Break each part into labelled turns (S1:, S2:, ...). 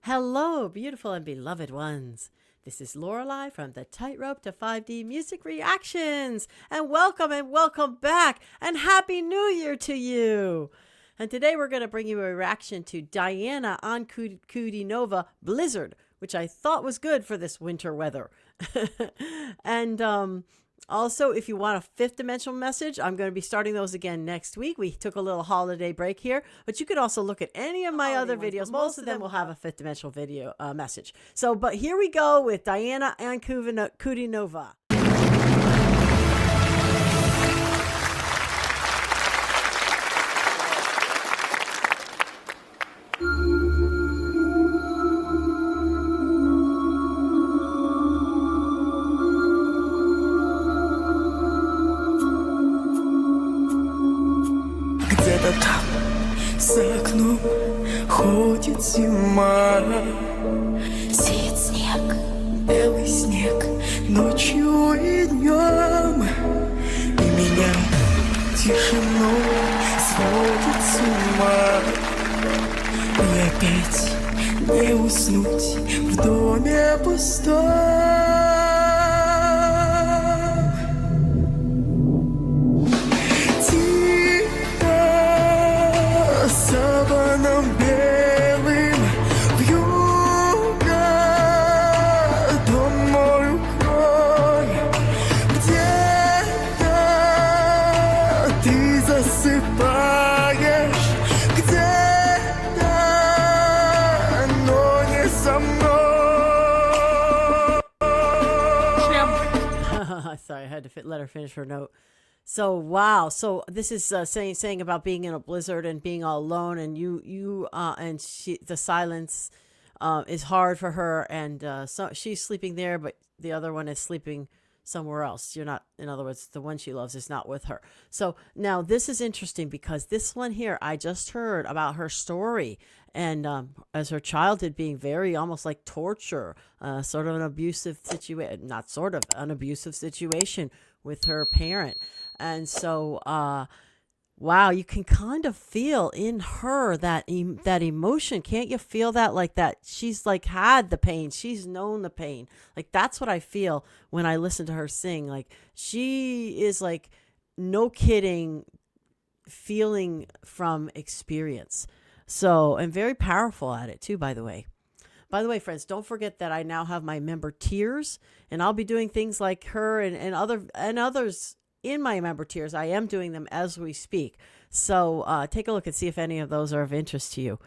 S1: Hello, beautiful and beloved ones. This is Lorelei from the Tightrope to 5D Music Reactions. And welcome back. And Happy New Year to you. And today we're going to bring you a reaction to Diana Ankudinova Blizzard, which I thought was good for this winter weather. And also, if you want a fifth dimensional message, I'm going to be starting those again next week. We took a little holiday break here, but you could also look at any of my other videos. Most of them will have a fifth dimensional video message. So, but here we go with Diana Ankudinova.
S2: Где-то там, за окном, ходит зима. Сеет снег, белый снег, ночью и днем. И меня тишиной сводит с ума. И опять не уснуть в доме пустом. Саваном белым вьюга дом мой укрой. Где-то ты засыпаешь, где-то, но не со мной.
S1: Sorry, I had to let her finish her note. So wow, so this is saying about being in a blizzard and being all alone, and and the silence is hard for her, and so she's sleeping there, but the other one is sleeping somewhere else. You're not, in other words, the one she loves is not with her. So now this is interesting because this one here, I just heard about her story, and as her childhood being very almost like torture, sort of an abusive situation, not sort of an abusive situation with her parent. And so, wow, you can kind of feel in her that emotion. Can't you feel that? Like that she's like had the pain. She's known the pain. Like that's what I feel when I listen to her sing. Like she is like, no kidding, feeling from experience. So, and very powerful at it too, by the way. By the way, friends, don't forget that I now have my member tiers, and I'll be doing things like her and others in my member tiers. I am doing them as we speak. So take a look and see if any of those are of interest to you.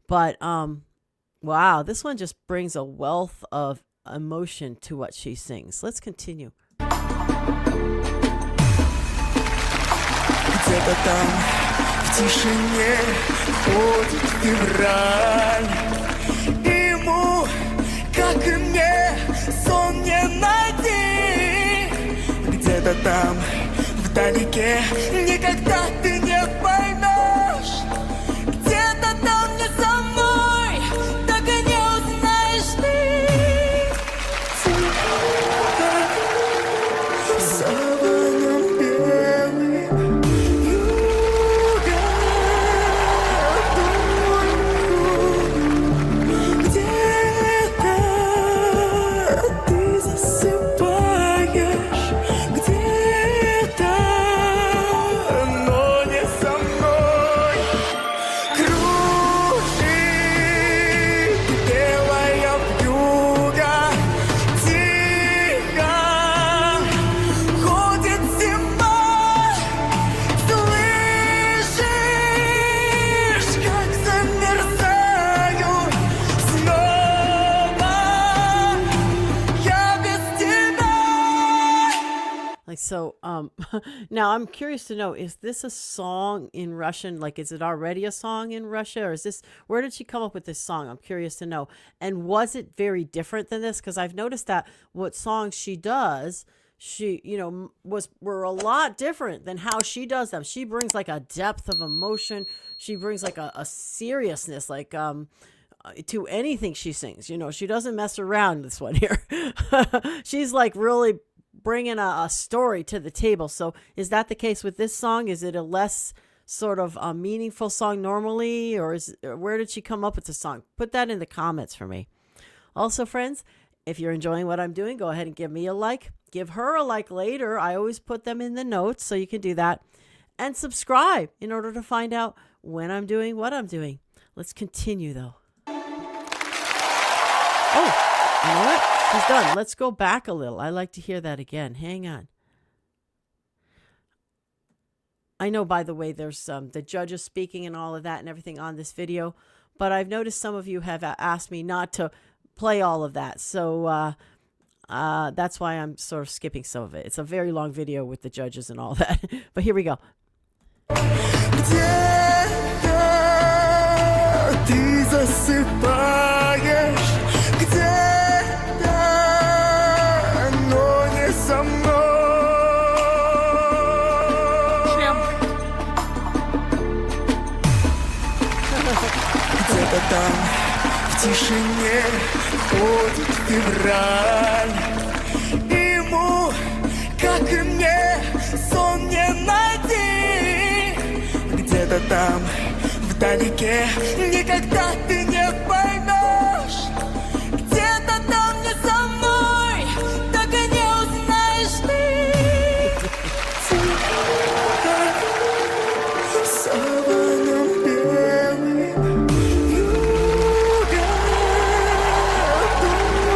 S1: But wow, this one just brings a wealth of emotion to what she sings. Let's continue.
S2: Где-то там в тишине ходит февраль. Ему, как и мне, сон не найти. Где-то там вдалеке никогда ты не поймешь. Где-то там не со мной, так и не узнаешь ты. Саваном белым вьюга вдоль круг. Где-то ты засыпаешь, где-то, но не со мной. Кружит белая вьюга, тихо ходит зима. Слышишь, как замерзаю снова я без тебя.
S1: Like, so, now I'm curious to know, is this a song in Russian? Like, is it already a song in Russia, or is this, where did she come up with this song? I'm curious to know. And was it very different than this? Because I've noticed that what songs she does, she, were a lot different than how she does them. She brings like a depth of emotion. She brings like a seriousness, like, to anything she sings. She doesn't mess around, this one here. She's like really bringing a story to the table. So is that the case with this song? Is it a less sort of a meaningful song normally, or where did she come up with the song? Put that in the comments for me. Also, friends, if you're enjoying what I'm doing, go ahead and give me a like. Give her a like later. I always put them in the notes, so you can do that. And subscribe in order to find out when I'm doing what I'm doing. Let's continue, though. Oh, you know what? She's done. Let's go back a little. I like to hear that again. Hang on. I know, by the way, there's the judges speaking and all of that and everything on this video, but I've noticed some of you have asked me not to play all of that. So that's why I'm sort of skipping some of it. It's a very long video with the judges and all that. But here we go.
S2: Ты засыпаешь где-то, но не со мной. Где-то там в тишине ходит февраль. Ему, как и мне, сон не найти. Где-то там вдалеке никогда ты не поймешь. Где-то там не со мной, так и не узнаешь ты. Саваном белым вьюга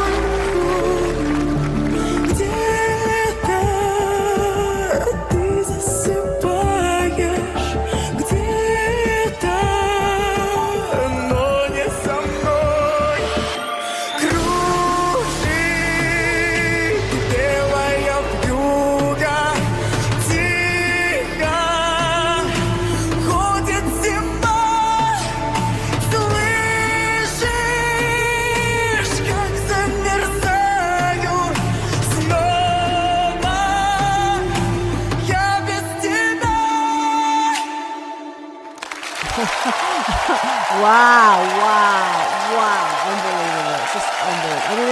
S2: тонкую. Где-то ты засыпаешь, где-то, но не со мной. Кружит белая вьюга, тихо ходит зима. Слышишь, как замерзаю снова я без тебя.
S1: Wow. Unbelievable. It's just unbelievable. I mean,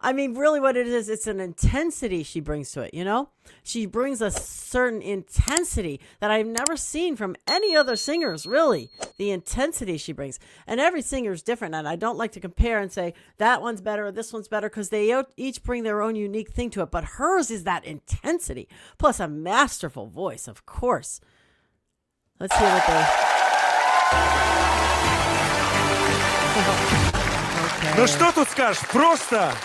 S1: I mean, really what it is, it's an intensity she brings to it, you know? She brings a certain intensity that I've never seen from any other singers, really. The intensity she brings. And every singer is different, and I don't like to compare and say, that one's better or this one's better, because they each bring their own unique thing to it. But hers is that intensity, plus a masterful voice, of course. Let's hear what they...
S3: Ну что тут скажешь? Просто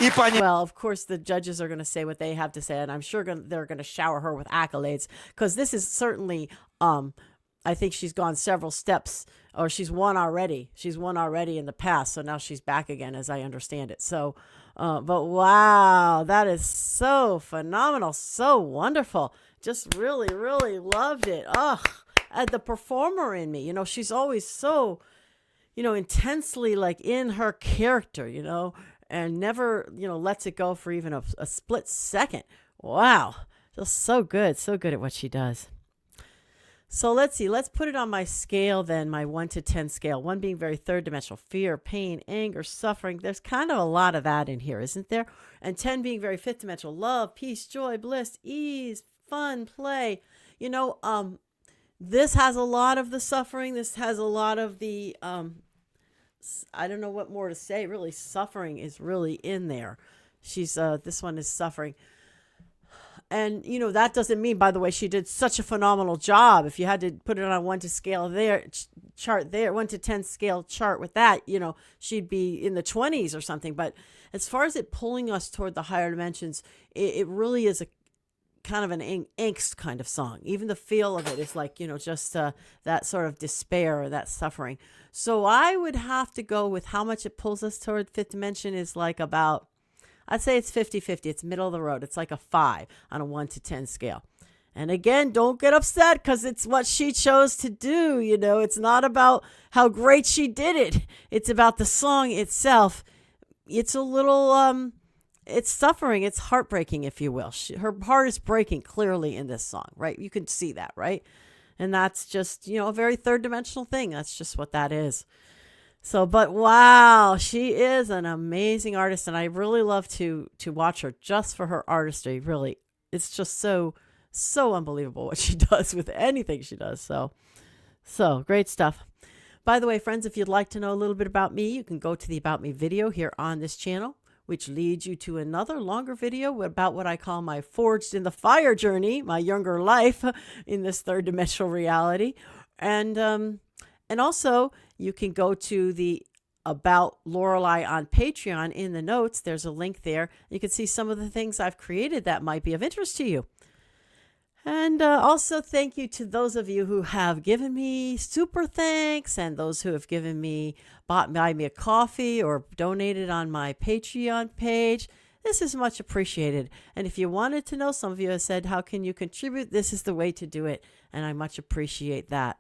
S3: и понятно.
S1: Well, of course, the judges are going to say what they have to say, and I'm sure they're going to shower her with accolades, because this is certainly, I think she's gone several steps, or she's won already. She's won already in the past, so now she's back again, as I understand it. So, but wow, that is so phenomenal, so wonderful. Just really, really loved it. The performer in me, you know, she's always so, you know, intensely like in her character, you know, and never, you know, lets it go for even a split second. Wow. Just so good at what she does. So let's see. Let's put it on my scale then, my 1 to 10 scale. 1 being very third dimensional, fear, pain, anger, suffering. There's kind of a lot of that in here, isn't there? And 10 being very fifth dimensional, love, peace, joy, bliss, ease, fun, play. You know, this has a lot of the suffering. This has a lot of the, I don't know what more to say. Really, suffering is really in there. This one is suffering. And, you know, that doesn't mean, by the way, she did such a phenomenal job. If you had to put it on a 1 to scale there, chart there, 1 to 10 scale chart with that, you know, she'd be in the 20s or something. But as far as it pulling us toward the higher dimensions, it really is a kind of an angst kind of song. Even the feel of it is like, you know, just that sort of despair or that suffering. So I would have to go with how much it pulls us toward fifth dimension is like about, I'd say it's 50-50. It's middle of the road. It's like a 5 on a 1 to 10 scale. And again, don't get upset because it's what she chose to do. You know, it's not about how great she did it. It's about the song itself. It's a little, it's suffering. It's heartbreaking, if you will. Her heart is breaking clearly in this song, right? You can see that, right? And that's just, you know, a very third dimensional thing. That's just what that is. So, but wow, she is an amazing artist, and I really love to watch her just for her artistry. Really, it's just so unbelievable what she does with anything she does. So great stuff. By the way, friends, if you'd like to know a little bit about me, you can go to the About Me video here on this channel, which leads you to another longer video about what I call my Forged in the Fire journey, my younger life in this third dimensional reality. And also, you can go to the About Lorelei on Patreon in the notes. There's a link there. You can see some of the things I've created that might be of interest to you. And also thank you to those of you who have given me super thanks and those who have buy me a coffee or donated on my Patreon page. This is much appreciated. And if you wanted to know, some of you have said, how can you contribute? This is the way to do it. And I much appreciate that.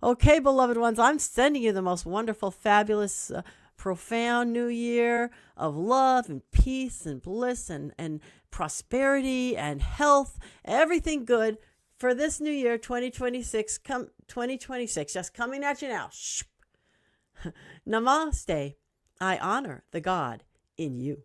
S1: Okay, beloved ones, I'm sending you the most wonderful, fabulous, profound new year of love and peace and bliss and prosperity and health, everything good for this new year, 2026, 2026, just coming at you now. Namaste. I honor the God in you.